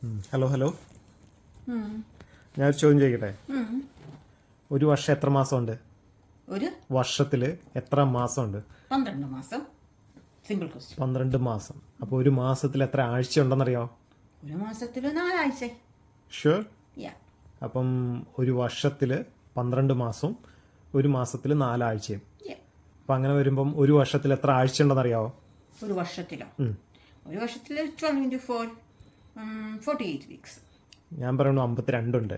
Hello hello, ഞാൻ ചോദ്യം ചോദിക്കട്ടെ? ഒരു വർഷം എത്ര മാസമുണ്ട്? ഒരു വർഷത്തിൽ എത്ര മാസമുണ്ട്? 12 മാസം. Simple question. 12 മാസം. അപ്പോൾ ഒരു മാസത്തിൽ എത്ര ആഴ്ച ഉണ്ടെന്നറിയോ? ഒരു മാസത്തിൽ 4 ആഴ്ച. ഷുവർ? യാ. അപ്പം ഒരു വർഷത്തിൽ 12 മാസവും ഒരു മാസത്തിൽ 4 ആഴ്ചയും. അപ്പം അങ്ങനെ വരുമ്പം ഒരു വർഷത്തിൽ എത്ര ആഴ്ച ഉണ്ടെന്നറിയാവോ? ഒരു വർഷത്തിലോ? ഒരു വർഷത്തിൽ 12 into 4 48 വീക്സ്. ഞാൻ പറയുന്നു 52 ഉണ്ട്.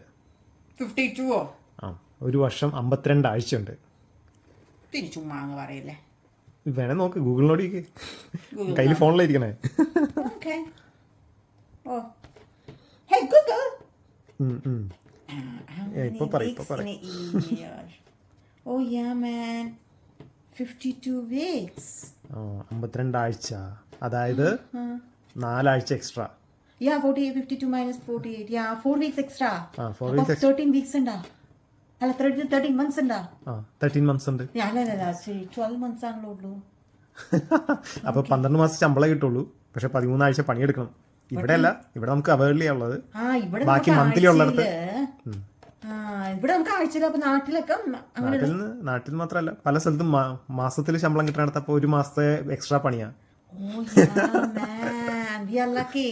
52ഓ? ആ, ഒരു വർഷം 52 ആഴ്ചയുണ്ട്. ചുമ്മാ അങ്ങ് പറയല്ലേ. വേണേ നോക്ക്, ഗൂഗിളിനോട് കയ്യിൽ ഫോണിലായിരിക്കണേ. ഓക്കെ. ഓ ഹേ ഗൂഗിൾ. ഇപ്പൊ പറയും. ഓ യാ മാൻ, 52 വീക്സ്. 52 ആഴ്ച, അതായത് 4 ആഴ്ച extra. Yeah, 48, 52 minus 48. Yeah, 4 weeks extra. 4 weeks extra. 13 weeks ഉണ്ടാ. അല്ല 13 months ഉണ്ടാ. 13 months ഉണ്ട്. അല്ല 12 months ആണല്ലോ ഉള്ളൂ. അപ്പൊ 12 മാസം ശമ്പളം കിട്ടുള്ളൂ, പക്ഷെ 13 ആഴ്ച പണിയെടുക്കണം. ഇവിടെ അല്ല, ഇവിടെ നമുക്ക് അവൈലബിൾ ഉള്ളത് ബാക്കി മന്ത്ലി ഉള്ളിടത്ത്. ഇവിടെ നമുക്ക് ആഴ്ചയിൽ. അപ്പൊ നാട്ടിലൊക്കെ നാട്ടിൽ മാത്രമല്ല, പല സ്ഥലത്തും മാസത്തിൽ ശമ്പളം കിട്ടണടുത്ത് അപ്പൊ ഒരു മാസത്തെ എക്സ്ട്രാ പണിയാ. Oh yeah, man, we are lucky.